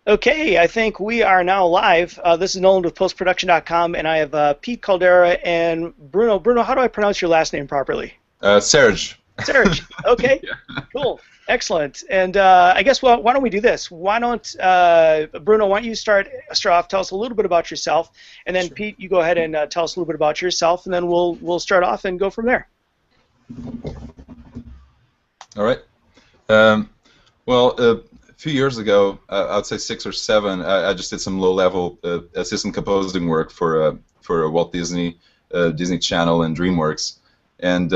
Okay, I think we are now live. This is Nolan with postproduction.com, and I have Pete Caldera and Bruno. Bruno, how do I pronounce your last name properly? Serge. Serge. Okay, Yeah. cool, excellent. And I guess why don't we do this? Why don't Bruno? Why don't you start off? Tell us a little bit about yourself, and then Sure. Pete, you go ahead and tell us a little bit about yourself, and then we'll start off and go from there. All right. Um, a few years ago, I'd say 6 or 7, I just did some low-level assistant composing work for Walt Disney, Disney Channel, and DreamWorks, and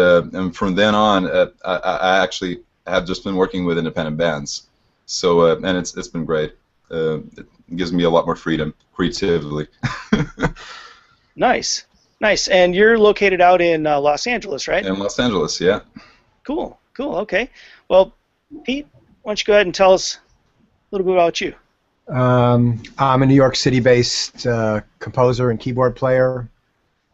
from then on, I actually have just been working with independent bands. So and it's been great. It gives me a lot more freedom creatively. Nice, nice. And you're located out in Los Angeles, right? In Los Angeles, yeah. Cool, cool. Okay. Well, Pete, why don't you go ahead and tell us a little bit about you? I'm a New York City-based composer and keyboard player.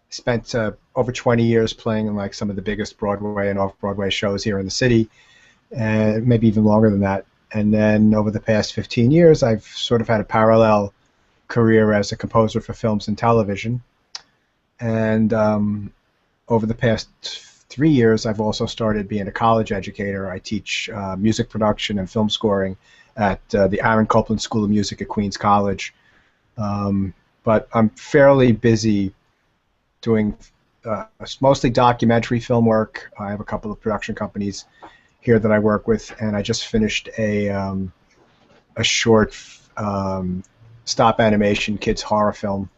Spent over 20 years playing in like some of the biggest Broadway and off-Broadway shows here in the city, and maybe even longer than that. And then over the past 15 years, I've sort of had a parallel career as a composer for films and television. And over the past 3 years, I've also started being a college educator. I teach music production and film scoring at the Aaron Copland School of Music at Queens College. But I'm fairly busy doing mostly documentary film work. I have a couple of production companies here that I work with, and I just finished a short stop animation kids horror film,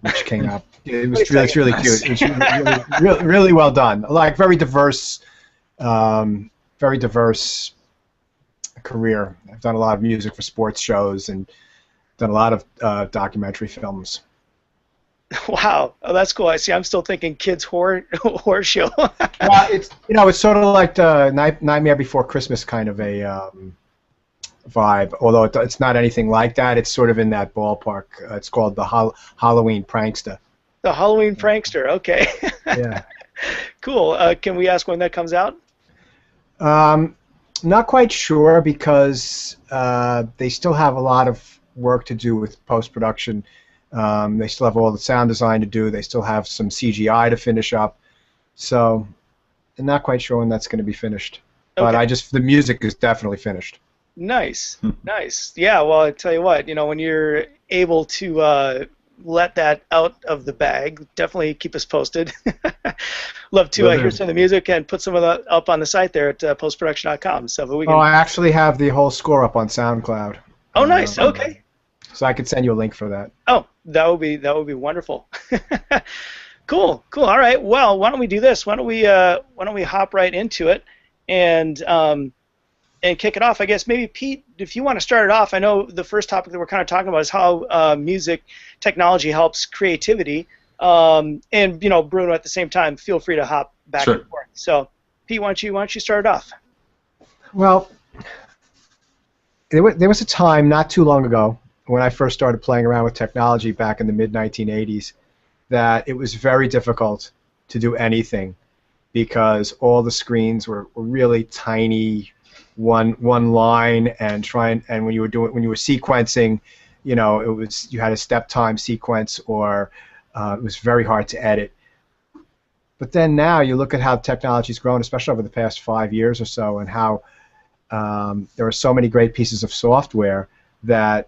which came out. It's really cute. It's really well done. Like very diverse career. I've done a lot of music for sports shows and done a lot of documentary films. Wow, oh, that's cool. I see. I'm still thinking kids horror show. Well, it's sort of like the Nightmare Before Christmas kind of a vibe. Although it's not anything like that. It's sort of in that ballpark. It's called the Halloween Prankster. The Halloween Prankster. Okay. Yeah. Cool. Can we ask when that comes out? Not quite sure because they still have a lot of work to do with post-production. They still have all the sound design to do. They still have some CGI to finish up. So I'm not quite sure when that's going to be finished. But Okay. the music is definitely finished. Nice, nice. Yeah. Well, I tell you what. When you're able to let that out of the bag, definitely keep us posted. Love to hear some of the music and put some of that up on the site there at postproduction.com. So that we can. Oh, I actually have the whole score up on SoundCloud. Oh, nice. Okay. So I could send you a link for that. Oh, that would be wonderful. Cool, cool. All right. Well, why don't we do this? Why don't we hop right into it and kick it off? I guess maybe Pete, if you want to start it off. I know the first topic that we're kind of talking about is how music technology helps creativity. And Bruno, at the same time, feel free to hop back Sure. and forth. So, Pete, why don't you start it off? Well, there was a time not too long ago when I first started playing around with technology back in the mid-1980s that it was very difficult to do anything because all the screens were really tiny, one line, and when you were sequencing, you had a step time sequence, or it was very hard to edit. But then now you look at how technology's grown, especially over the past 5 years or so, and how there are so many great pieces of software that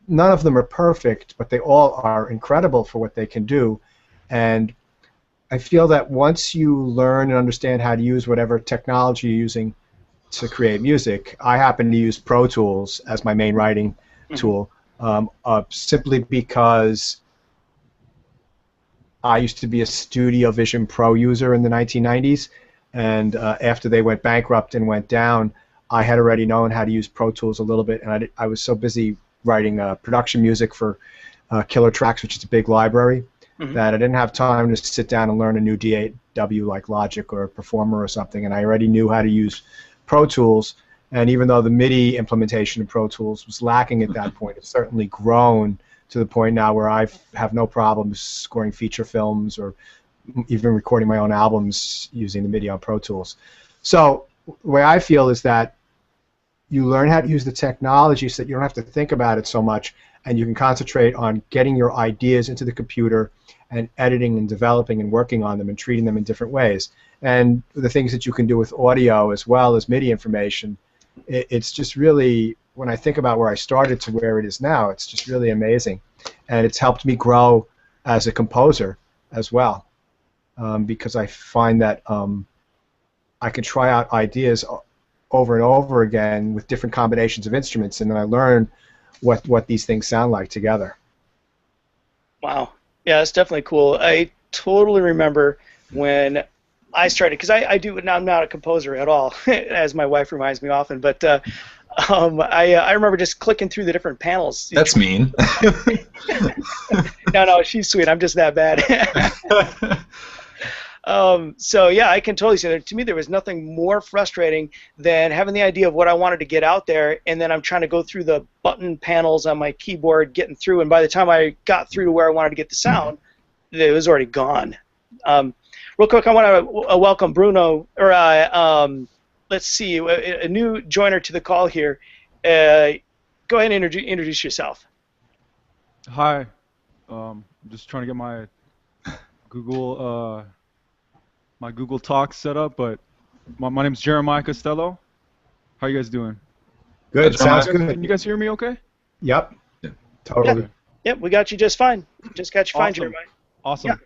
none of them are perfect, but they all are incredible for what they can do. And I feel that once you learn and understand how to use whatever technology you're using to create music, I happen to use Pro Tools as my main writing tool, simply because I used to be a Studio Vision Pro user in the 1990s, and after they went bankrupt and went down, I had already known how to use Pro Tools a little bit, and I was so busy writing production music for Killer Tracks, which is a big library, that I didn't have time to sit down and learn a new DAW like Logic or Performer or something, and I already knew how to use Pro Tools. And even though the MIDI implementation of Pro Tools was lacking at that point, it's certainly grown to the point now where I have no problems scoring feature films or even recording my own albums using the MIDI on Pro Tools. So the way I feel is that you learn how to use the technology so that you don't have to think about it so much, and you can concentrate on getting your ideas into the computer and editing and developing and working on them and treating them in different ways. And the things that you can do with audio as well as MIDI information, it's just really, when I think about where I started to where it is now, it's just really amazing. And it's helped me grow as a composer as well, because I find that I can try out ideas over and over again with different combinations of instruments, and then I learn what these things sound like together. Wow. Yeah, it's definitely cool. I totally remember when I started, because I do, now I'm not a composer at all, as my wife reminds me often, but I remember just clicking through the different panels. That's mean. No, she's sweet. I'm just that bad. So yeah, I can totally see that. To me, there was nothing more frustrating than having the idea of what I wanted to get out there, and then I'm trying to go through the button panels on my keyboard, getting through, and by the time I got through to where I wanted to get the sound, it was already gone. Real quick, I want to welcome Bruno, or let's see, a new joiner to the call here. Go ahead and introduce yourself. Hi. I'm just trying to get my Google Talk set up, but my name's Jeremiah Costello. How you guys doing? Good. Sounds good. Can you guys hear me okay? Yep. Yeah. Totally. Yep, we got you just fine. Just got you fine, Awesome. Jeremiah. Awesome. Yeah.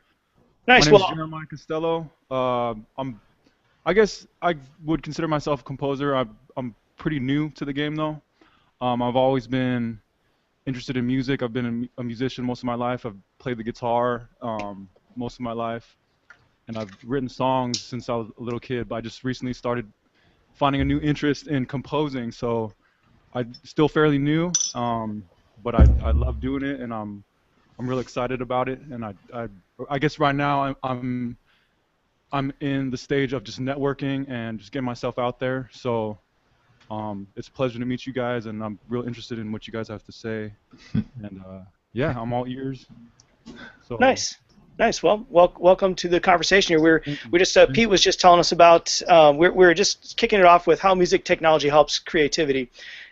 Nice. My name's Jeremiah Costello. I guess I would consider myself a composer. I'm pretty new to the game, though. I've always been interested in music. I've been a musician most of my life. I've played the guitar most of my life, and I've written songs since I was a little kid. But I just recently started finding a new interest in composing. So I'm still fairly new, but I love doing it, and I'm really excited about it. And I guess right now I'm in the stage of just networking and just getting myself out there. So it's a pleasure to meet you guys, and I'm real interested in what you guys have to say. And yeah, I'm all ears. So Nice. Well, welcome to the conversation here. We just Pete was just telling us about we're just kicking it off with how music technology helps creativity,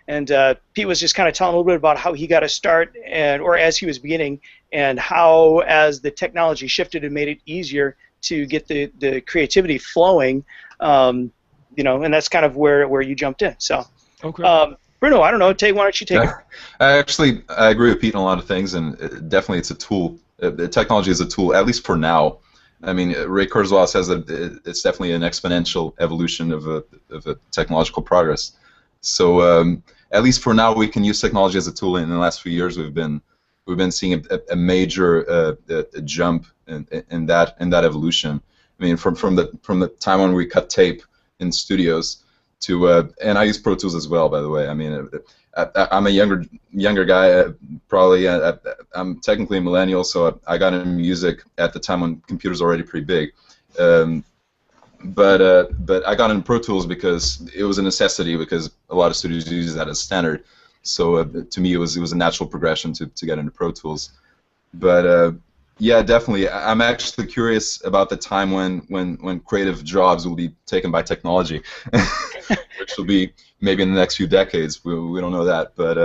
and Pete was just kind of telling a little bit about how he got a start, or as he was beginning, and how as the technology shifted and made it easier to get the creativity flowing, and that's kind of where you jumped in. So, okay. Bruno, I don't know. Why don't you take it? I agree with Pete on a lot of things, and definitely it's a tool. Technology is a tool, at least for now. I mean, Ray Kurzweil says that it's definitely an exponential evolution of a technological progress. So at least for now, we can use technology as a tool. And in the last few years, we've been seeing a major jump in that evolution. I mean, from the time when we cut tape in studios to and I use Pro Tools as well, by the way. I mean, I'm a younger guy, probably. I'm technically a millennial, so I got into music at the time when computers were already pretty big. But I got into Pro Tools because it was a necessity, because a lot of studios use that as standard. So to me, it was a natural progression to get into Pro Tools. But yeah, definitely. I'm actually curious about the time when creative jobs will be taken by technology, which will be maybe in the next few decades. We don't know that, but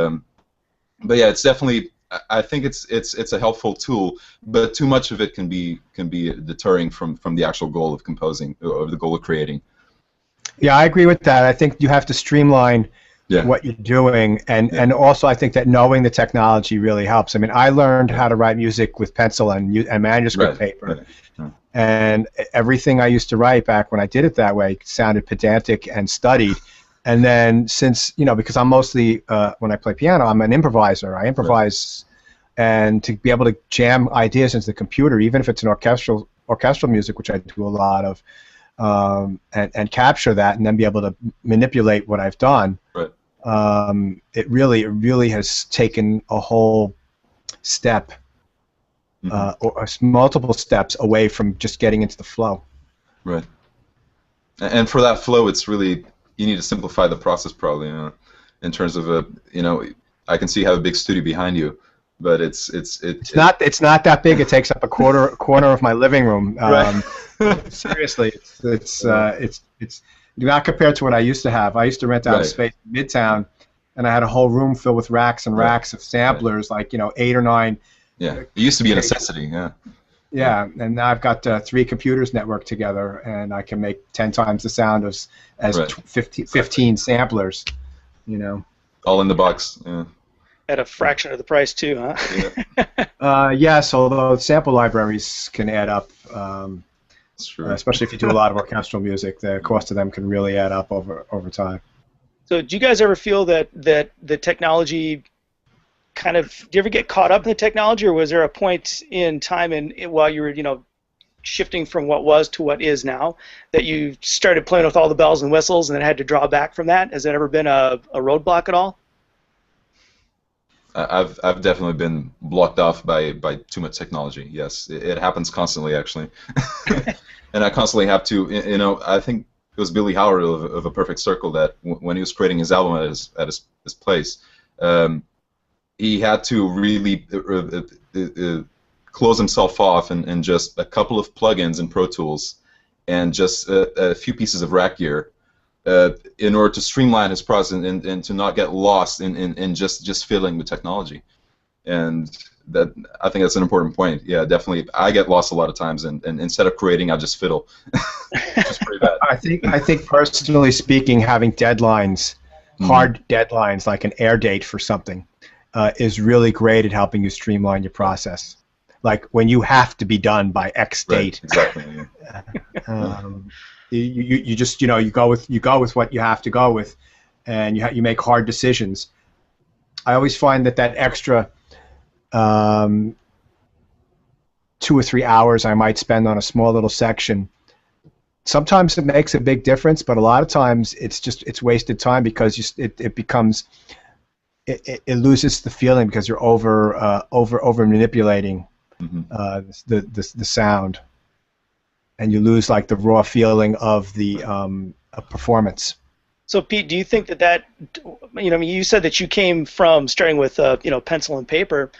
yeah, it's definitely. I think it's a helpful tool, but too much of it can be deterring from the actual goal of composing, or the goal of creating. Yeah, I agree with that. I think you have to streamline what you're doing, and also I think that knowing the technology really helps. I mean, I learned how to write music with pencil and manuscript paper, and everything I used to write back when I did it that way sounded pedantic and studied. And then since, because I'm mostly, when I play piano, I'm an improviser. I improvise, and to be able to jam ideas into the computer, even if it's an orchestral music, which I do a lot of, and capture that, and then be able to manipulate what I've done. Right. It really has taken a whole step, or multiple steps away from just getting into the flow. Right. And for that flow, it's really, you need to simplify the process, probably, in terms of I can see you have a big studio behind you, but it's not that big. It takes up a corner of my living room. Right. Seriously, it's not compared to what I used to have. I used to rent out a Right. space in Midtown, and I had a whole room filled with racks and Right. racks of samplers, like 8 or 9. Yeah, it used to be a necessity. Yeah. Yeah, and now I've got 3 computers networked together, and I can make 10 times the sound as Right. 15 samplers. You know. All in the box. Yeah. At a fraction of the price too, huh? Yeah. Yes, although sample libraries can add up, It's true. especially if you do a lot of orchestral music. The cost of them can really add up over time. So do you guys ever feel that the technology kind of, do you ever get caught up in the technology, or was there a point in time while you were shifting from what was to what is now that you started playing with all the bells and whistles and then had to draw back from that? Has that ever been a roadblock at all? I've definitely been blocked off by too much technology. Yes, it happens constantly, actually, and I constantly have to. I think it was Billy Howard of A Perfect Circle that when he was creating his album at his place, he had to really close himself off and just a couple of plugins in Pro Tools and just a few pieces of rack gear. In order to streamline his process and to not get lost in just fiddling with technology, and that I think that's an important point. Yeah, definitely. I get lost a lot of times, and instead of creating, I just fiddle. Which is pretty bad. I think personally speaking, having deadlines, hard deadlines like an air date for something, is really great at helping you streamline your process. Like when you have to be done by X date. Right, exactly. Yeah. You just you go with what you have to go with, and you make hard decisions. I always find that extra 2 or 3 hours I might spend on a small little section. Sometimes it makes a big difference, but a lot of times it's wasted time because it becomes it loses the feeling because you're over manipulating the sound. And you lose like the raw feeling of the performance. So Pete, do you think that you said that you came from starting with pencil and paper.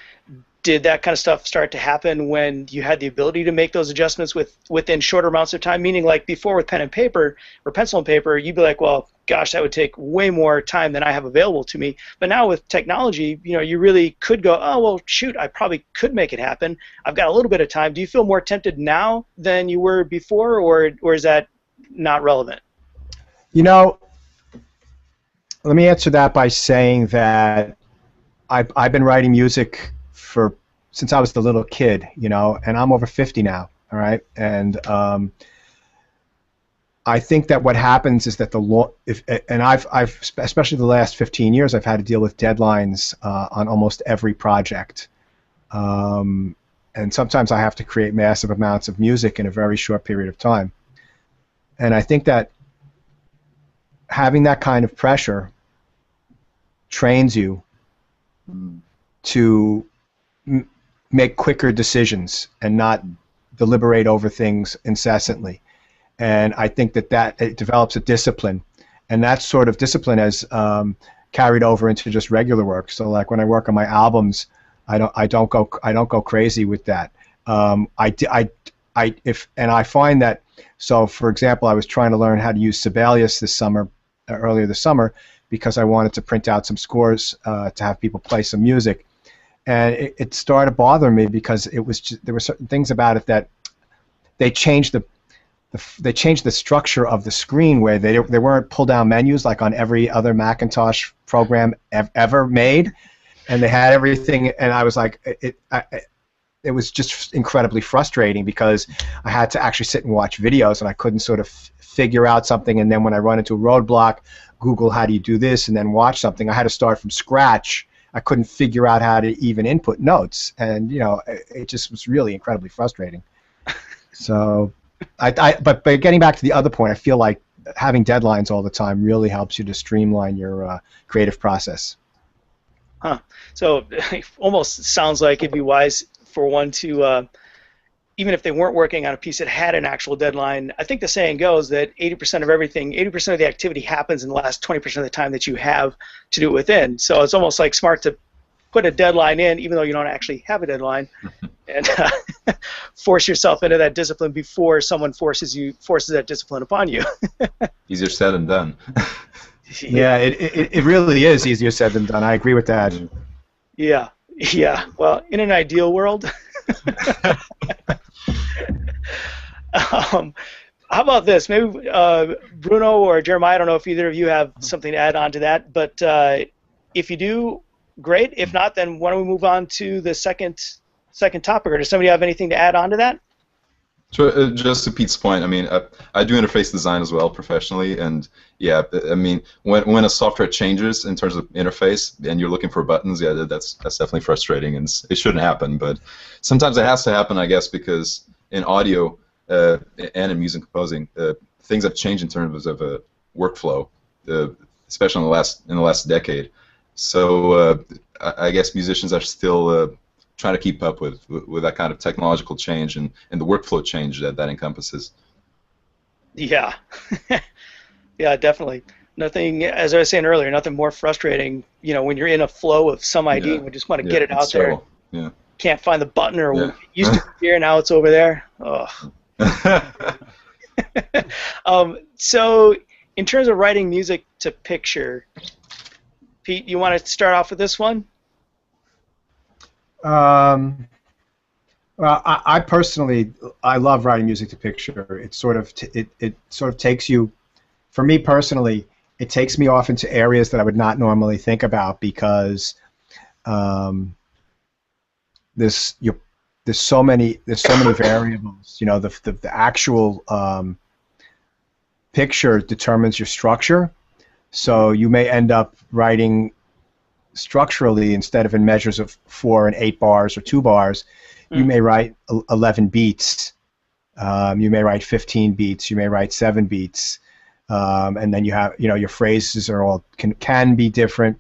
Did that kind of stuff start to happen when you had the ability to make those adjustments within shorter amounts of time? Meaning, like before with pen and paper or pencil and paper, you'd be like, well, gosh, that would take way more time than I have available to me. But now with technology, you really could go, oh, well, shoot, I probably could make it happen. I've got a little bit of time. Do you feel more tempted now than you were before, or is that not relevant? Let me answer that by saying that I've been writing music since I was the little kid, and I'm over 50 now, all right? And I think that what happens is that I've especially the last 15 years, I've had to deal with deadlines on almost every project, and sometimes I have to create massive amounts of music in a very short period of time. And I think that having that kind of pressure trains you to make quicker decisions and not deliberate over things incessantly. And I think that it develops a discipline, and that sort of discipline has carried over into just regular work. So like when I work on my albums, I don't go crazy with that. I find that, so for example, I was trying to learn how to use Sibelius earlier this summer, because I wanted to print out some scores to have people play some music, and it started bothering me because there were certain things about it that they changed the structure of the screen where they weren't pull-down menus like on every other Macintosh program ever made, and they had everything, and I was like, it was just incredibly frustrating because I had to actually sit and watch videos, and I couldn't sort of figure out something, and then when I run into a roadblock, Google how do you do this, and then watch something. I had to start from scratch. I couldn't figure out how to even input notes, and it just was really incredibly frustrating. So, but getting back to the other point, I feel like having deadlines all the time really helps you to streamline your creative process. Huh. So it almost sounds like it'd be wise for one to, even if they weren't working on a piece that had an actual deadline, I think the saying goes that 80% of the activity happens in the last 20% of the time that you have to do it within. So it's almost like smart to put a deadline in, even though you don't actually have a deadline, and force yourself into that discipline before someone forces that discipline upon you. Easier said than done. Yeah, it really is easier said than done. I agree with that. Yeah. Well, in an ideal world. How about this? Maybe Bruno or Jeremiah, I don't know if either of you have something to add on to that, but if you do, great. If not, then why don't we move on to the second topic? Or does somebody have anything to add on to that? So, just to Pete's point, I mean, I do interface design as well professionally, and yeah, I mean, when a software changes in terms of interface and you're looking for buttons, yeah, that's definitely frustrating, and it shouldn't happen, but sometimes it has to happen, I guess, because in audio and in music composing, things have changed in terms of a workflow, especially in the last decade. So I guess musicians are still trying to keep up with that kind of technological change and the workflow change that encompasses. Yeah. Yeah, definitely. Nothing, as I was saying earlier, nothing more frustrating, when you're in a flow of some idea and you just want to get it out there. Yeah. Can't find the button, or used to be here, now it's over there. So in terms of writing music to picture, Pete, you want to start off with this one? Well, I personally, I love writing music to picture. It sort of takes you, for me personally, it takes me off into areas that I would not normally think about, because there's so many variables. The actual picture determines your structure, so you may end up writing structurally, instead of in measures of 4 and 8 bars or 2 bars, you may write 11 beats. You may write 15 beats. You may write 7 beats, and then you have, your phrases are all can be different.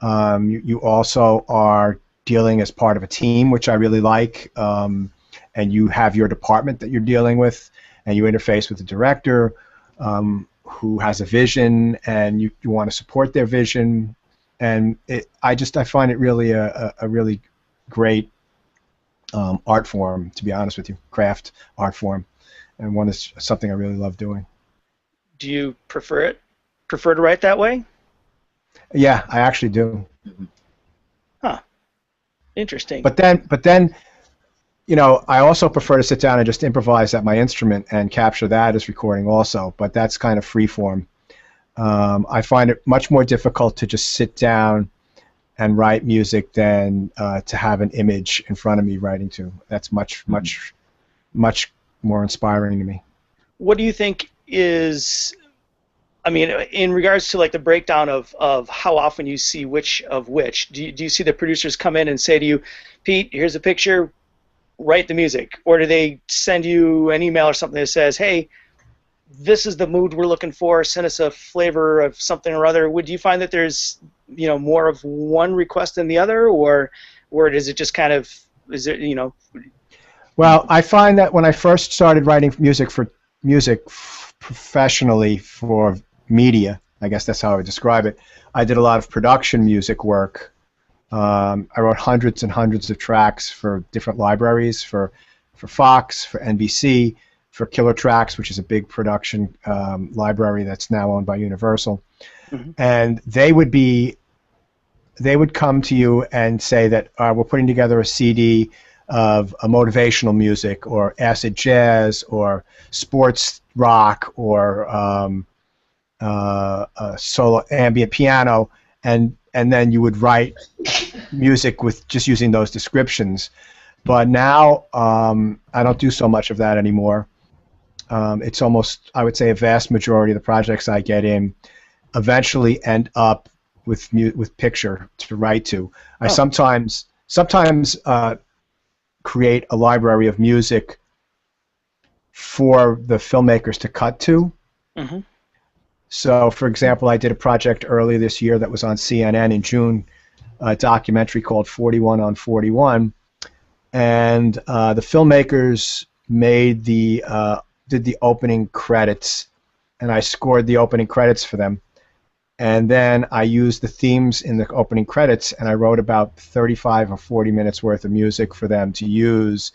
You also are dealing as part of a team, which I really like, and you have your department that you're dealing with, and you interface with the director, who has a vision, and you want to support their vision. And I find it really a really great art form, to be honest with you, craft art form, and one is something I really love doing. Do you prefer to write that way? Yeah, I actually do. Huh. Interesting. But then, I also prefer to sit down and just improvise at my instrument and capture that as recording also. But that's kind of free form. I find it much more difficult to just sit down and write music than to have an image in front of me writing to. That's much more inspiring to me. What do you think is, in regards to like the breakdown of how often you see which of which, do you see the producers come in and say to you, Pete, here's a picture, write the music? Or do they send you an email or something that says, hey, this is the mood we're looking for, send us a flavor of something or other? Would you find that there's more of one request than the other, or is it just kind of, Well, I find that when I first started writing music professionally for media, I guess that's how I would describe it, I did a lot of production music work. I wrote hundreds and hundreds of tracks for different libraries, for Fox, for NBC, for Killer Tracks, which is a big production library that's now owned by Universal. Mm-hmm. And they would come to you and say that we're putting together a CD of a motivational music, or acid jazz, or sports rock, or solo ambient piano, and then you would write music with just using those descriptions. But now I don't do so much of that anymore. It's almost, I would say, a vast majority of the projects I get in eventually end up with picture to write to. I sometimes create a library of music for the filmmakers to cut to. Mm-hmm. So, for example, I did a project earlier this year that was on CNN in June, a documentary called 41 on 41, and the filmmakers did the opening credits, and I scored the opening credits for them. and then I used the themes in the opening credits, and I wrote about 35 or 40 minutes worth of music for them to use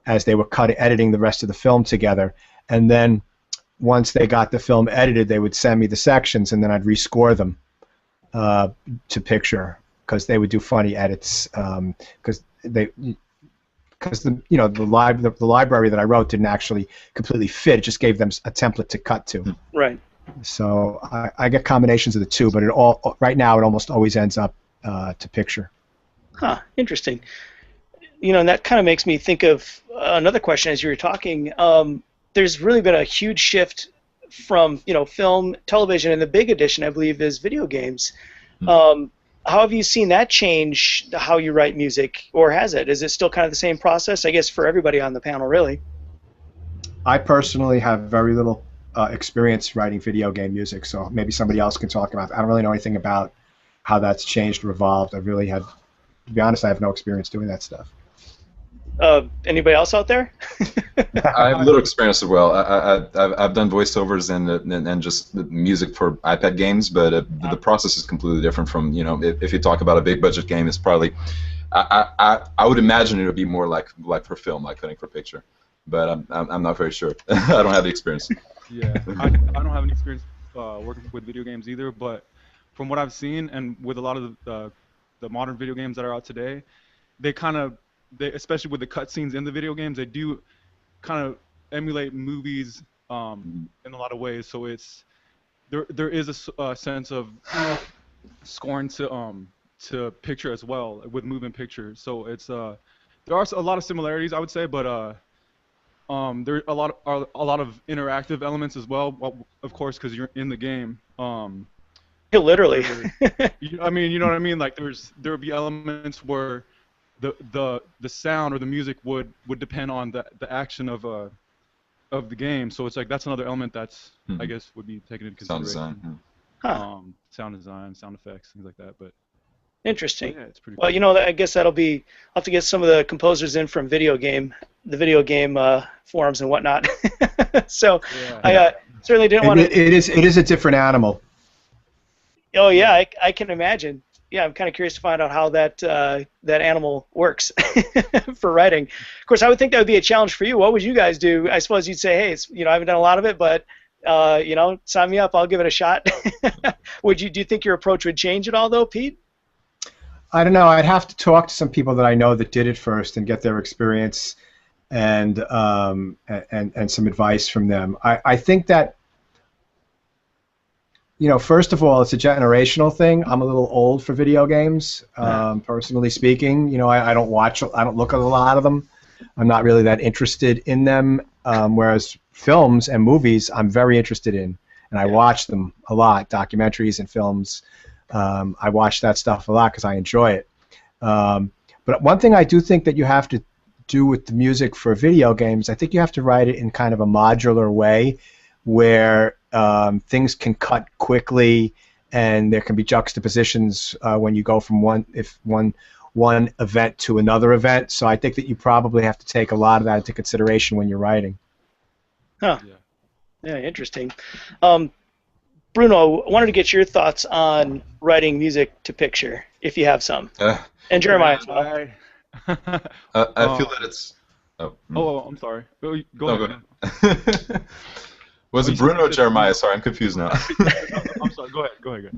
as they were editing the rest of the film together. And then once they got the film edited, they would send me the sections, and then I'd rescore them to picture, because they would do funny edits, because the library that I wrote didn't actually completely fit. It just gave them a template to cut to. Right. So I get combinations of the two, but right now it almost always ends up to picture. Huh. Interesting. And that kind of makes me think of another question as you were talking. There's really been a huge shift from film, television, and the big addition, I believe, is video games. How have you seen that change how you write music, or has it? Is it still kind of the same process? I guess for everybody on the panel, really. I personally have very little experience writing video game music, so maybe somebody else can talk about it. I don't really know anything about how that's changed or evolved. To be honest, I have no experience doing that stuff. Anybody else out there? I have little experience as well. I've done voiceovers and just music for iPad games, but the process is completely different from, if you talk about a big budget game, it's probably, I would imagine it would be more like for film, like cutting for picture, but I'm not very sure. I don't have the experience. Yeah, I don't have any experience working with video games either, but from what I've seen, and with a lot of the modern video games that are out today, they especially with the cutscenes in the video games, they do kind of emulate movies in a lot of ways. So there is a sense of scoring to picture as well with moving pictures. So there are a lot of similarities, I would say, but there are a lot of interactive elements as well. Of course, because you're in the game. Literally. I mean, you know what I mean? Like there would be elements where the sound or the music would depend on the action of the game. So it's like that's another element that's I guess would be taken into consideration. Sound design. Sound design, sound effects, things like that. But interesting. Yeah, it's pretty well, cool. I guess I'll have to get some of the composers in from the video game forums and whatnot. So yeah. I certainly didn't want to. It is a different animal. Oh yeah, I can imagine. Yeah, I'm kind of curious to find out how that animal works for writing. Of course, I would think that would be a challenge for you. What would you guys do? I suppose you'd say, hey, I haven't done a lot of it, but sign me up. I'll give it a shot. Do you think your approach would change at all, though, Pete? I don't know. I'd have to talk to some people that I know that did it first and get their experience and some advice from them. I think that. First of all, it's a generational thing. I'm a little old for video games, personally speaking. I don't look at a lot of them. I'm not really that interested in them. Whereas films and movies, I'm very interested in, and I watch them a lot. Documentaries and films, I watch that stuff a lot because I enjoy it. But one thing I do think that you have to do with the music for video games, I think you have to write it in kind of a modular way, where things can cut quickly, and there can be juxtapositions when you go from one event to another event. So I think that you probably have to take a lot of that into consideration when you're writing. Huh. Yeah, interesting. Bruno, I wanted to get your thoughts on writing music to picture, if you have some. And Jeremiah as well. I feel that it's... Oh, I'm sorry. Go ahead. Was it Bruno or Jeremiah? Sorry, I'm confused now. I'm sorry. Go ahead.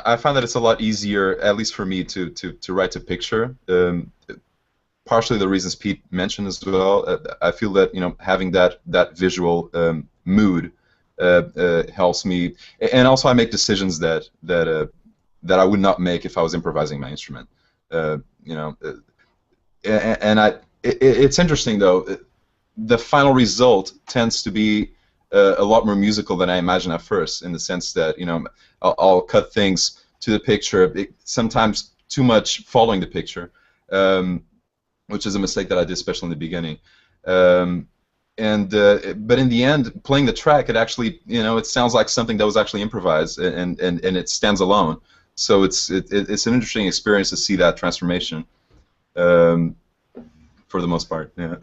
I find that it's a lot easier, at least for me, to write to picture. Partially the reasons Pete mentioned as well. I feel that having that visual mood helps me, and also I make decisions that I would not make if I was improvising my instrument. It's interesting though. The final result tends to be a lot more musical than I imagined at first, in the sense that I'll cut things to the picture, sometimes too much following the picture, which is a mistake that I did, especially in the beginning. But in the end, playing the track, it actually it sounds like something that was actually improvised, and it stands alone. So it's an interesting experience to see that transformation. For the most part, yeah.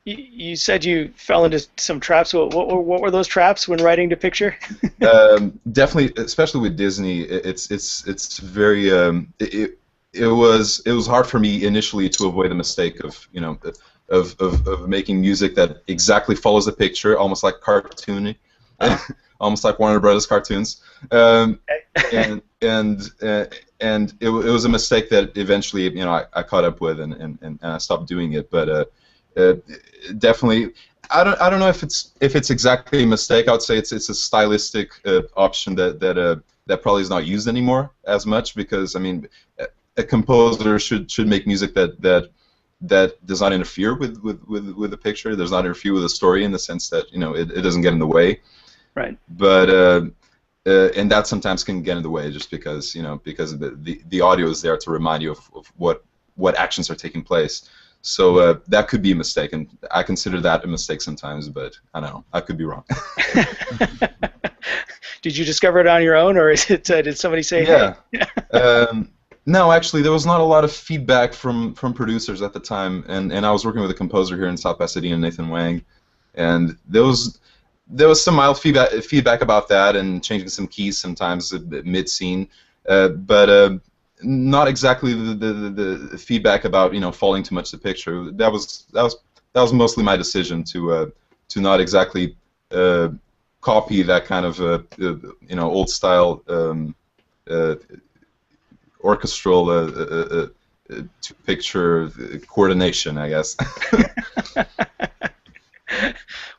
You said you fell into some traps. What were those traps when writing to picture? Definitely, especially with Disney, it's very it was hard for me initially to avoid the mistake of of making music that exactly follows the picture, almost like cartoony, almost like Warner Brothers cartoons, and it was a mistake that eventually I caught up with and I stopped doing it, but definitely. I don't know if it's exactly a mistake. I would say it's a stylistic option that probably is not used anymore as much, because I mean a composer should make music that does not interfere with the picture, does not interfere with the story in the sense that it doesn't get in the way. Right. But and that sometimes can get in the way just because because the audio is there to remind you of what actions are taking place. So that could be a mistake, and I consider that a mistake sometimes, but I don't know. I could be wrong. Did you discover it on your own, or did somebody say, yeah. Hey? No, actually, there was not a lot of feedback from producers at the time, and I was working with a composer here in South Pasadena, Nathan Wang, and there was some mild feedback about that and changing some keys sometimes mid-scene, but not exactly the feedback about falling too much the picture. That was mostly my decision to not exactly copy that kind of old style orchestral to picture coordination, I guess.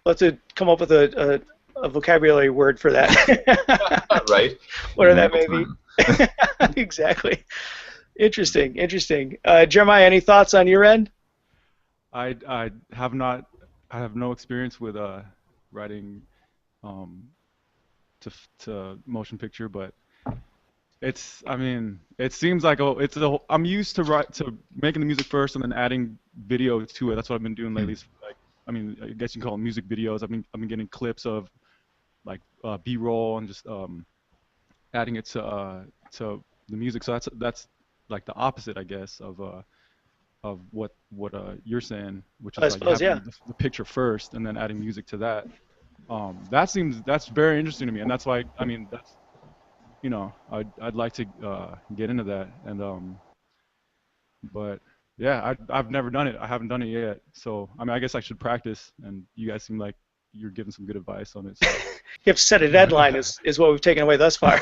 We'll have to come up with a vocabulary word for that. Right. Whatever that may be. Exactly. Interesting. Jeremiah, any thoughts on your end? I have not. I have no experience with writing to motion picture, but I mean, it seems like I'm used to making the music first and then adding video to it. That's what I've been doing lately. Like, I mean, I guess you can call them music videos. I've been getting clips of like B-roll and just adding it to the music. So that's like the opposite, I guess, of what you're saying, which is like having the picture first and then adding music to that. That's very interesting to me, and that's why I mean that's I'd like to get into that, and but yeah, I've never done it. I haven't done it yet, so I mean I guess I should practice. And you guys seem like you're giving some good advice on it. So. You have to set a deadline, is what we've taken away thus far.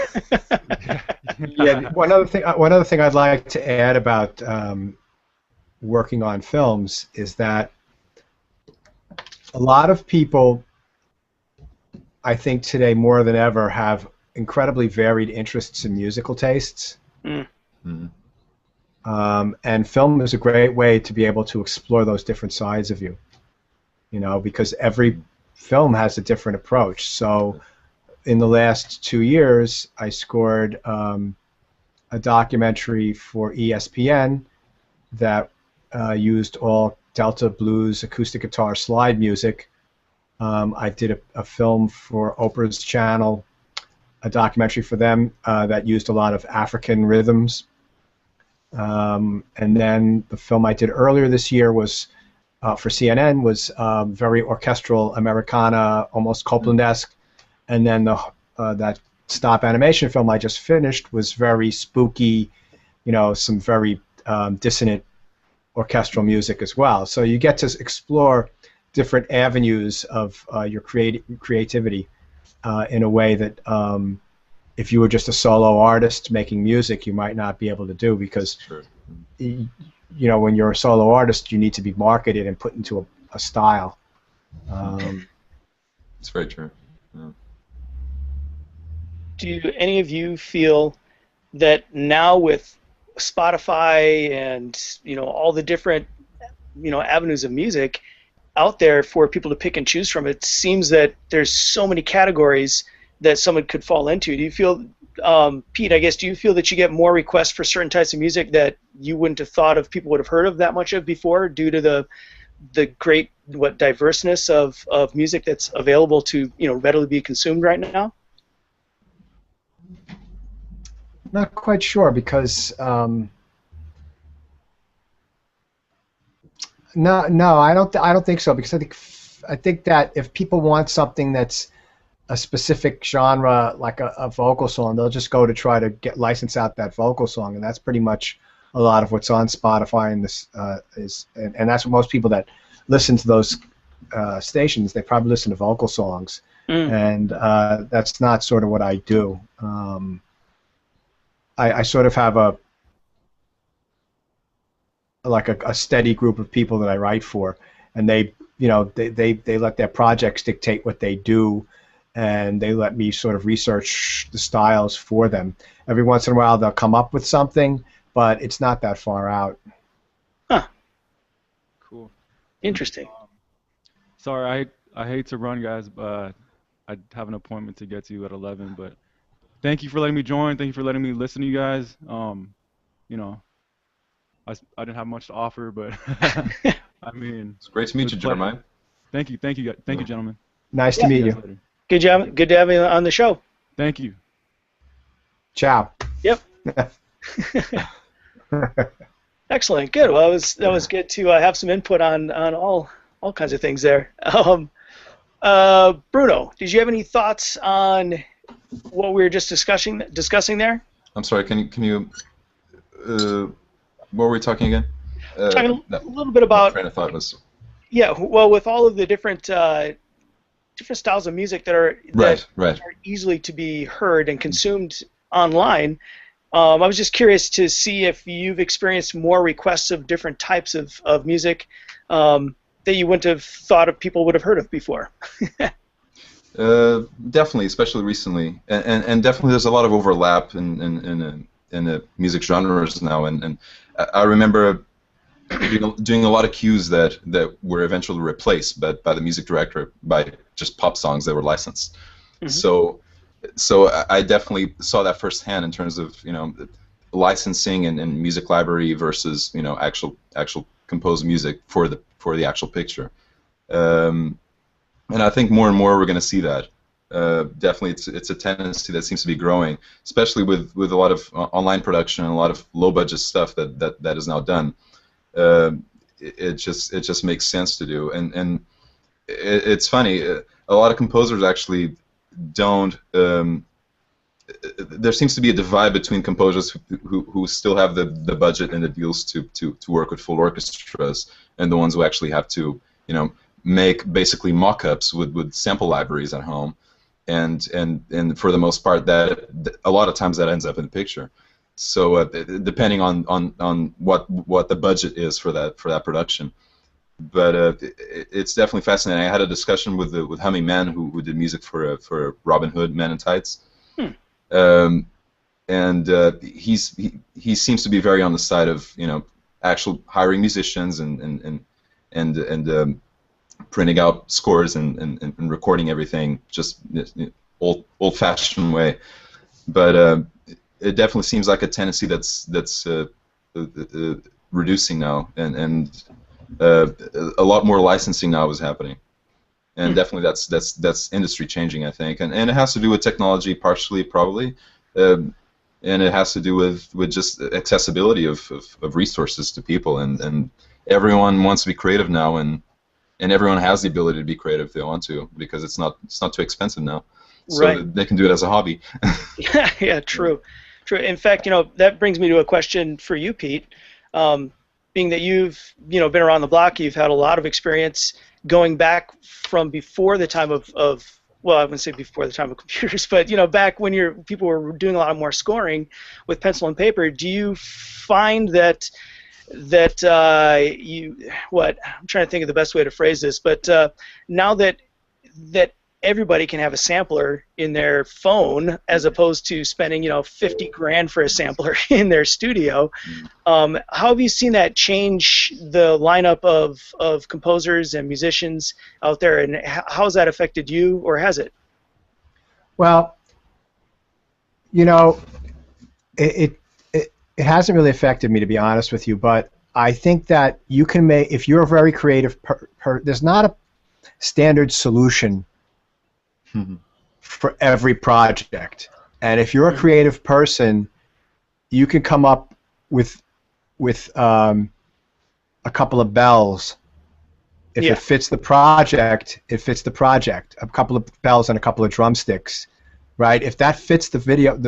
Yeah. One other thing I'd like to add about working on films is that a lot of people, I think today more than ever, have incredibly varied interests and musical tastes. And film is a great way to be able to explore those different sides of you, because every film has a different approach. So in the last 2 years, I scored a documentary for ESPN that used all Delta blues acoustic guitar slide music. I did a film for Oprah's channel, a documentary for them that used a lot of African rhythms. And then the film I did earlier this year was for CNN, was very orchestral Americana, almost Copland-esque. And then that stop animation film I just finished was very spooky, some very dissonant orchestral music as well. So you get to explore different avenues of your creativity in a way that if you were just a solo artist making music, you might not be able to do, because when you're a solo artist, you need to be marketed and put into a style. It's very true. Yeah. Do any of you feel that now with Spotify and all the different avenues of music out there for people to pick and choose from, it seems that there's so many categories that someone could fall into? Do you feel, Pete, I guess, do you feel that you get more requests for certain types of music that you wouldn't have thought of, people would have heard of that much of before, due to the great diverseness of music that's available to readily be consumed right now? Not quite sure, because No, I don't think so, because I think that if people want something that's a specific genre, like a vocal song, they'll just go to try to license out that vocal song, and that's pretty much a lot of what's on Spotify, and and that's what most people that listen to those stations, they probably listen to vocal songs, and that's not sort of what I do. I sort of have a steady group of people that I write for, and they let their projects dictate what they do, and they let me sort of research the styles for them. Every once in a while they'll come up with something, but it's not that far out. Huh. Cool. Interesting. Sorry, I hate to run, guys, but I have an appointment to get to at 11. But thank you for letting me join. Thank you for letting me listen to you guys. You know, I didn't have much to offer, but I mean, It's great to meet you, Jeremiah. thank you, gentlemen. Nice to meet you. Good job. Good to have you on the show. Thank you. Ciao. Yep. Excellent. Good. Well, that was good to have some input on all kinds of things there. Bruno, did you have any thoughts on what we were just discussing there? I'm sorry. Can you what were we talking again? Talking a little bit about. Train of thought was. Yeah. Well, with all of the different styles of music that are are easily to be heard and consumed online. I was just curious to see if you've experienced more requests of different types of music that you wouldn't have thought of people would have heard of before. Definitely, especially recently, and definitely there's a lot of overlap in the music genres now, and I remember doing a lot of cues that were eventually replaced by the music director by just pop songs that were licensed. Mm-hmm. So I definitely saw that firsthand in terms of licensing and music library versus actual composed music for the actual picture, and I think more and more we're going to see that. Definitely, it's a tendency that seems to be growing, especially with a lot of online production and a lot of low budget stuff that is now done. It just makes sense to do, and it's funny. A lot of composers actually don't. There seems to be a divide between composers who still have the budget and the deals to work with full orchestras, and the ones who actually have to make basically mock-ups with sample libraries at home, and for the most part that a lot of times that ends up in the picture. So depending on what the budget is for that production. But it's definitely fascinating. I had a discussion with Humming Man, who did music for Robin Hood, Men in Tights, and he seems to be very on the side of actual hiring musicians and printing out scores and recording everything just old-fashioned way. But it definitely seems like a tendency that's reducing now, and a lot more licensing now is happening, and definitely that's industry changing, I think, and it has to do with technology partially, probably, and it has to do with just accessibility of resources to people, and everyone wants to be creative now, and everyone has the ability to be creative if they want to, because it's not too expensive now, so they can do it as a hobby. Yeah, true. In fact, that brings me to a question for you, Pete. Being that you've been around the block, you've had a lot of experience going back from before the time of well, I wouldn't say before the time of computers, but back when people were doing a lot more scoring with pencil and paper. Do you find that I'm trying to think of the best way to phrase this, but now that everybody can have a sampler in their phone as opposed to spending $50,000 for a sampler in their studio, how have you seen that change the lineup of composers and musicians out there, and how has that affected you, or has it? Well, it hasn't really affected me, to be honest with you, but I think that you can make, if you're a very creative there's not a standard solution for every project, and if you're a creative person, you can come up with a couple of bells If Yeah. it fits the project, it fits the project. A couple of bells and a couple of drumsticks, right? If that fits the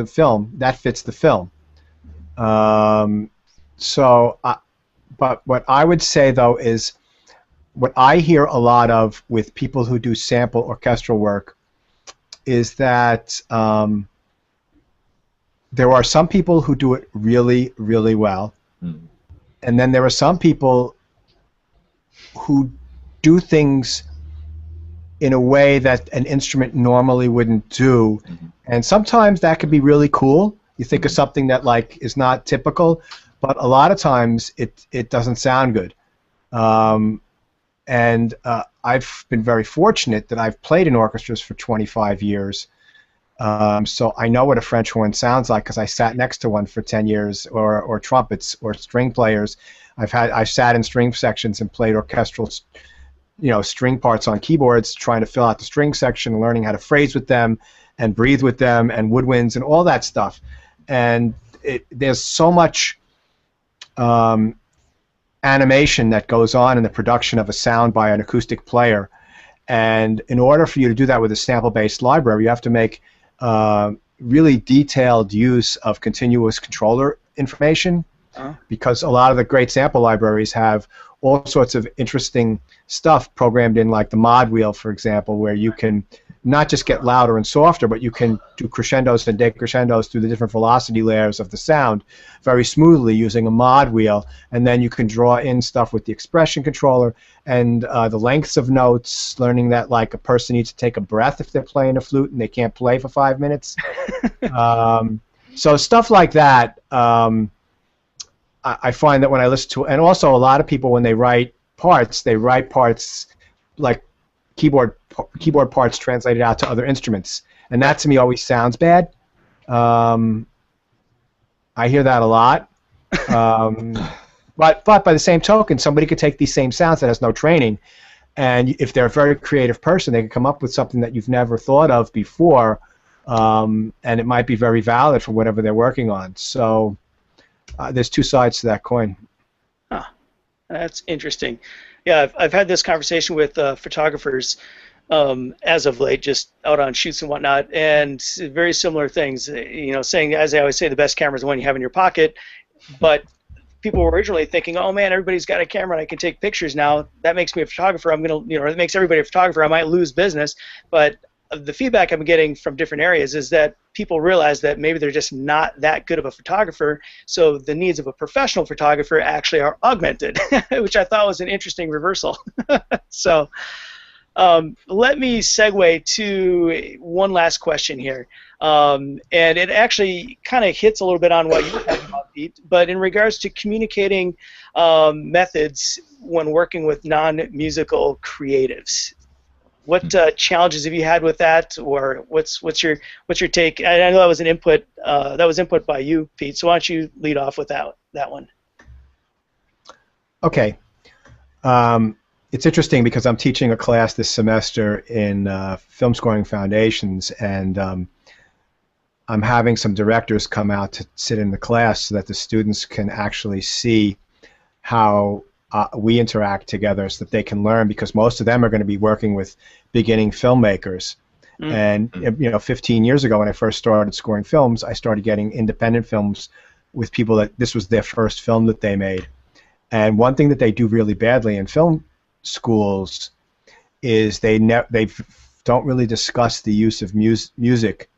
film, that fits the film. Um, so, but what I would say though is, what I hear a lot of with people who do sample orchestral work is that there are some people who do it really, really well, and then there are some people who do things in a way that an instrument normally wouldn't do, and sometimes that could be really cool. You think of something that like is not typical, but a lot of times it doesn't sound good. And I've been very fortunate that I've played in orchestras for 25 years, so I know what a French horn sounds like because I sat next to one for 10 years, or trumpets or string players. I've sat in string sections and played orchestral, string parts on keyboards, trying to fill out the string section, learning how to phrase with them and breathe with them and woodwinds and all that stuff. And there's so much animation that goes on in the production of a sound by an acoustic player, and in order for you to do that with a sample-based library, you have to make really detailed use of continuous controller information, because a lot of the great sample libraries have all sorts of interesting stuff programmed in, like the mod wheel, for example, where you can not just get louder and softer, but you can do crescendos and decrescendos through the different velocity layers of the sound very smoothly using a mod wheel, and then you can draw in stuff with the expression controller and the lengths of notes, learning that like a person needs to take a breath if they're playing a flute and they can't play for 5 minutes. So stuff like that, I find that when I listen to, and also a lot of people when they write parts like keyboard parts translated out to other instruments, and that to me always sounds bad. I hear that a lot. But by the same token, somebody could take these same sounds that has no training, and if they're a very creative person, they can come up with something that you've never thought of before, and it might be very valid for whatever they're working on. So there's two sides to that coin. Huh. That's interesting. Yeah, I've had this conversation with photographers as of late, just out on shoots and whatnot, and very similar things. Saying, as I always say, the best camera is the one you have in your pocket. But people were originally thinking, oh man, everybody's got a camera and I can take pictures now. That makes me a photographer. It makes everybody a photographer. I might lose business. But the feedback I'm getting from different areas is that people realize that maybe they're just not that good of a photographer, so the needs of a professional photographer actually are augmented, which I thought was an interesting reversal. So let me segue to one last question here, and it actually kind of hits a little bit on what you were talking about, Pete, but in regards to communicating methods when working with non-musical creatives. What challenges have you had with that, or what's your take? I know that was an input by you, Pete. So why don't you lead off with that one? Okay, it's interesting because I'm teaching a class this semester in film scoring foundations, and I'm having some directors come out to sit in the class so that the students can actually see how we interact together, so that they can learn, because most of them are going to be working with beginning filmmakers. And 15 years ago when I first started scoring films, I started getting independent films with people that this was their first film that they made. And one thing that they do really badly in film schools is they don't really discuss the use of music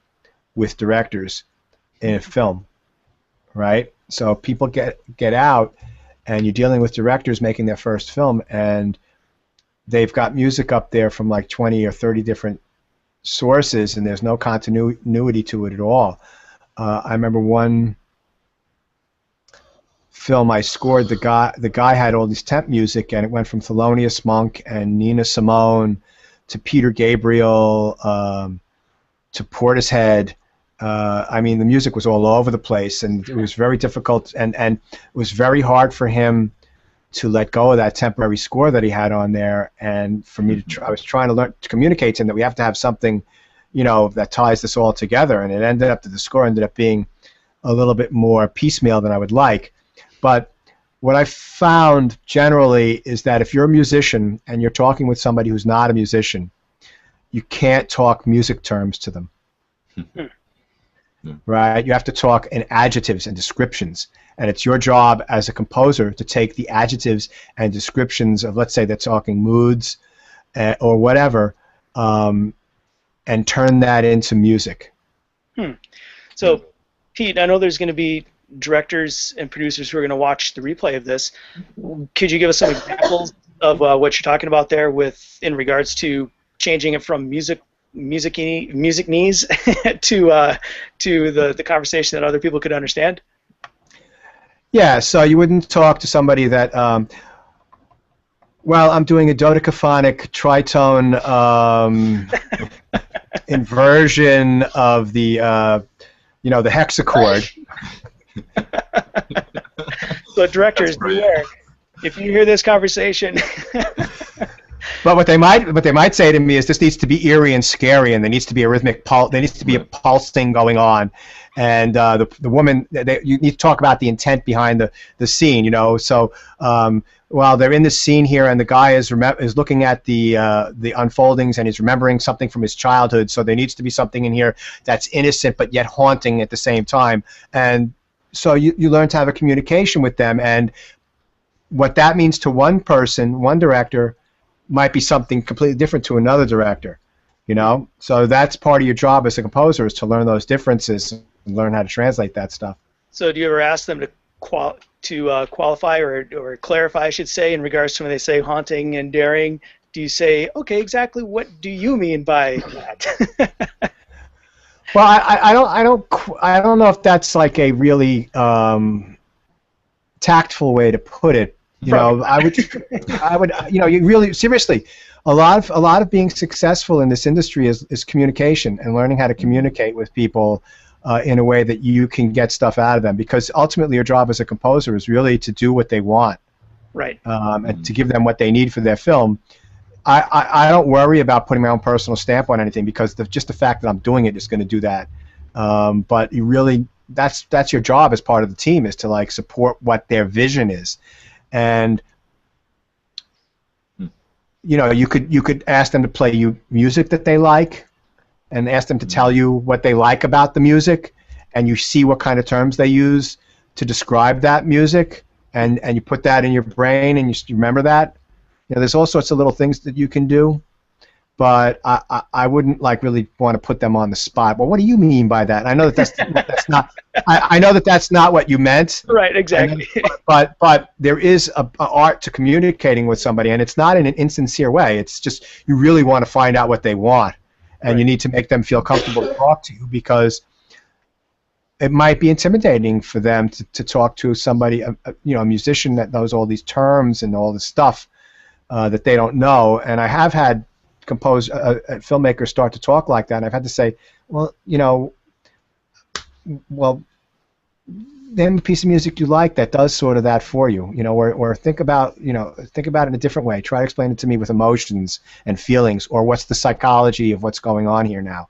with directors in a film, right? So people get out, and you're dealing with directors making their first film, and they've got music up there from like 20 or 30 different sources, and there's no continuity to it at all. I remember one film I scored, the guy had all this temp music, and it went from Thelonious Monk and Nina Simone to Peter Gabriel to Portishead. I mean, the music was all over the place, and it was very difficult, and it was very hard for him to let go of that temporary score that he had on there. And for me I was trying to learn to communicate to him that we have to have something, that ties this all together. And it ended up that the score ended up being a little bit more piecemeal than I would like. But what I found generally is that if you're a musician and you're talking with somebody who's not a musician, you can't talk music terms to them. Right? You have to talk in adjectives and descriptions. And it's your job as a composer to take the adjectives and descriptions of, let's say they're talking moods or whatever, and turn that into music. So, Pete, I know there's going to be directors and producers who are going to watch the replay of this. Could you give us some examples of what you're talking about there in regards to changing it from music needs to the conversation that other people could understand? Yeah, so you wouldn't talk to somebody that, well, I'm doing a dodecaphonic tritone inversion of the, the hexachord. So directors, beware. If you hear this conversation. But what they might say to me is this needs to be eerie and scary, and there needs to be a rhythmic pulse. There needs to be a pulsing going on, and the woman. You need to talk about the intent behind the scene. So while they're in the scene here, and the guy is looking at the unfoldings, and he's remembering something from his childhood. So there needs to be something in here that's innocent but yet haunting at the same time. And so you learn to have a communication with them, and what that means to one person, one director, might be something completely different to another director, So that's part of your job as a composer, is to learn those differences and learn how to translate that stuff. So do you ever ask them to qualify or clarify, I should say, in regards to when they say haunting and daring? Do you say, okay, exactly what do you mean by that? Well, I don't know if that's like a really tactful way to put it. I would, you really seriously. A lot of being successful in this industry is communication and learning how to communicate with people in a way that you can get stuff out of them. Because ultimately, your job as a composer is really to do what they want, right? And to give them what they need for their film. I don't worry about putting my own personal stamp on anything, because just the fact that I'm doing it is going to do that. But you really, that's your job as part of the team, is to support what their vision is. And you could ask them to play you music that they like, and ask them to tell you what they like about the music, and you see what kind of terms they use to describe that music, and you put that in your brain, and you remember that. There's all sorts of little things that you can do, but I wouldn't really want to put them on the spot. Well, what do you mean by that? And I know that's not. I know that's not what you meant. Right, exactly. But there is a art to communicating with somebody, and it's not in an insincere way. It's just you really want to find out what they want, and right. You need to make them feel comfortable to talk to you, because it might be intimidating for them to talk to somebody, a musician that knows all these terms and all this stuff that they don't know. And I have had filmmakers start to talk like that, and I've had to say, well, name a piece of music you like that does sort of that for you, or think about it in a different way. Try to explain it to me with emotions and feelings, or what's the psychology of what's going on here now.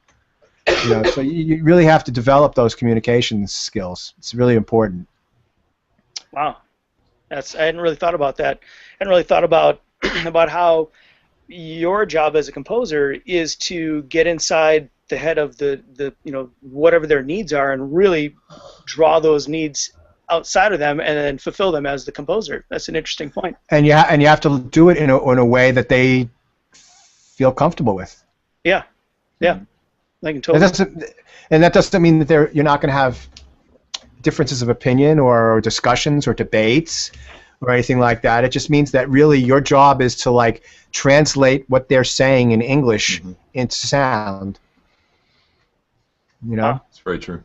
So you really have to develop those communication skills. It's really important. Wow, I hadn't really thought about that. I hadn't really thought about how your job as a composer is to get inside the head of the whatever their needs are, and really draw those needs outside of them and then fulfill them as the composer. That's an interesting point. And you have to do it in a way that they feel comfortable with. Yeah. I can totally. That doesn't mean that you're not going to have differences of opinion or discussions or debates or anything like that. It just means that really your job is to translate what they're saying in English into sound. It's very true.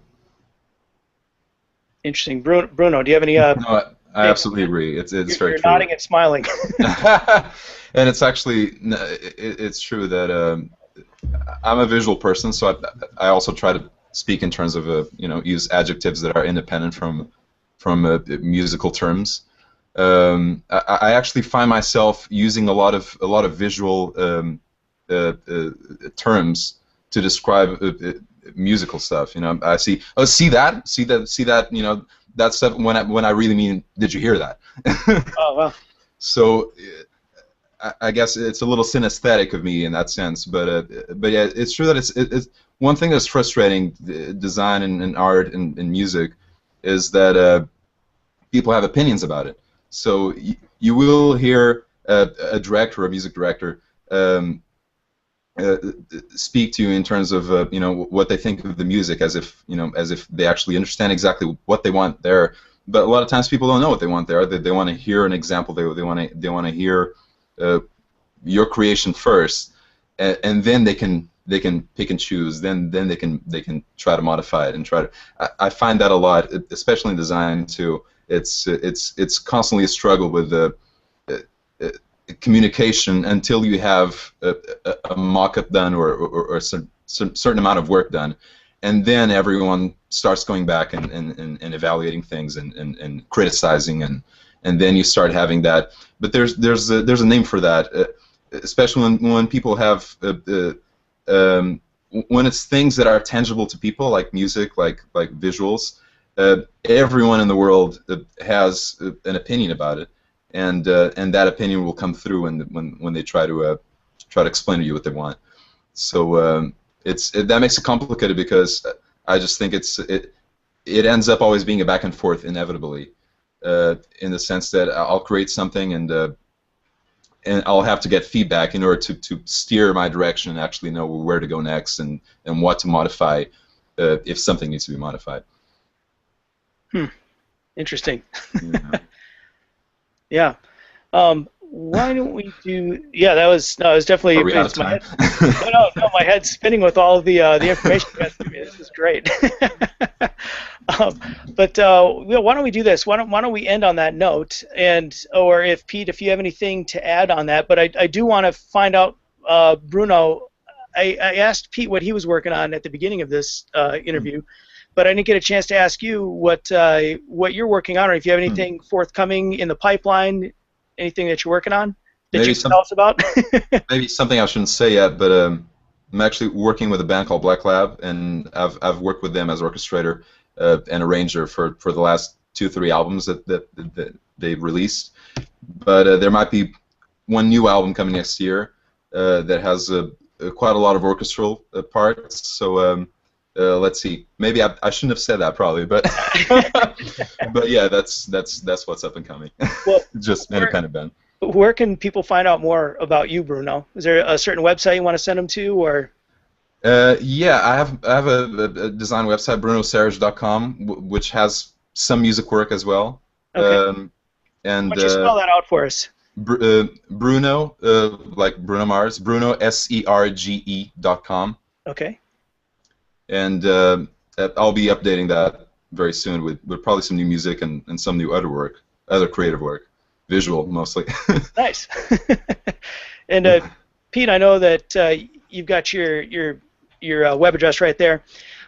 Interesting. Bruno, do you have any? No, I absolutely agree. It's very true. You're nodding and smiling. And it's actually it's true that I'm a visual person, so I also try to speak in terms of use adjectives that are independent from musical terms. I actually find myself using a lot of visual terms to describe musical stuff. I see that that stuff when I really mean, did you hear that? Oh well. So I guess it's a little synesthetic of me in that sense, but yeah, it's true that it's one thing that's frustrating, design and art and music, is that people have opinions about it. So you will hear a director, a music director, speak to you in terms of what they think of the music, as if they actually understand exactly what they want there. But a lot of times people don't know what they want there. They want to hear an example. They want to hear your creation first, and then they can pick and choose. Then they can try to modify it and try to. I find that a lot, especially in design too. It's constantly a struggle with the communication until you have a mock-up done or a certain amount of work done, and then everyone starts going back and evaluating things and criticizing, and then you start having that. But there's a name for that, especially when people have when it's things that are tangible to people, like music, like visuals. Everyone in the world has an opinion about it, and that opinion will come through when they try to explain to you what they want. So that makes it complicated, because I just think it ends up always being a back and forth inevitably, in the sense that I'll create something and I'll have to get feedback in order to steer my direction and actually know where to go next and what to modify if something needs to be modified. Interesting. Yeah. Yeah. Why don't we do? Yeah, that was definitely. Are we out of time? No, my head's spinning with all of the information you guys give me. This is great. But why don't we do this? Why don't we end on that note? Or if Pete, if you have anything to add on that, but I do want to find out, Bruno. I asked Pete what he was working on at the beginning of this interview, but I didn't get a chance to ask you what you're working on, or if you have anything forthcoming in the pipeline, anything that you're working on that Maybe you can tell us about. Maybe something I shouldn't say yet, but I'm actually working with a band called Black Lab, and I've worked with them as orchestrator and arranger for the last 2-3 albums that they've released. But there might be one new album coming next year that has quite a lot of orchestral parts. So let's see. Maybe I shouldn't have said that probably, but but yeah, that's what's up and coming. Well, just independent band. Where can people find out more about you, Bruno? Is there a certain website you want to send them to, or? Yeah, I have a design website, brunosarge.com, which has some music work as well. Okay. And why don't you spell that out for us? Bruno, like Bruno Mars, Bruno SERGE.com. Okay. And I'll be updating that very soon with probably some new music and some new other creative work, visual mostly. Nice. And Pete, I know that you've got your web address right there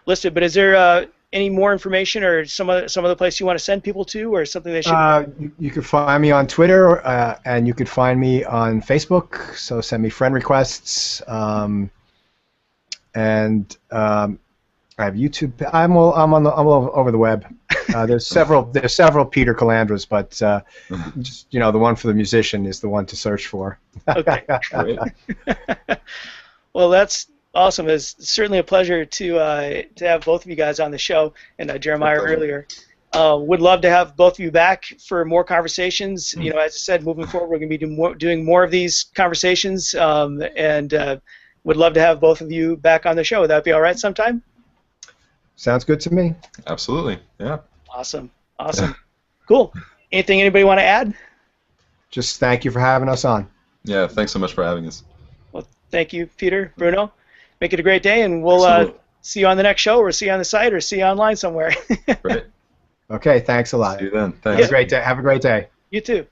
listed, but is there any more information or some other place you want to send people to, or something they should? You can find me on Twitter, and you can find me on Facebook. So send me friend requests, and I have YouTube. I'm all over the web. There's several Peter Calandras, but just the one for the musician is the one to search for. Okay. Well, that's awesome. It's certainly a pleasure to have both of you guys on the show, and Jeremiah earlier. Would love to have both of you back for more conversations. As I said, moving forward, we're going to be doing more of these conversations, and would love to have both of you back on the show. Would that be all right sometime? Sounds good to me. Absolutely, yeah. Awesome. Cool. Anything anybody want to add? Just thank you for having us on. Yeah, thanks so much for having us. Well, thank you, Peter, Bruno. Make it a great day, and we'll see you on the next show, or see you on the site, or see you online somewhere. Great. Okay, thanks a lot. See you then. Thanks. Have a great day. Have a great day. You too.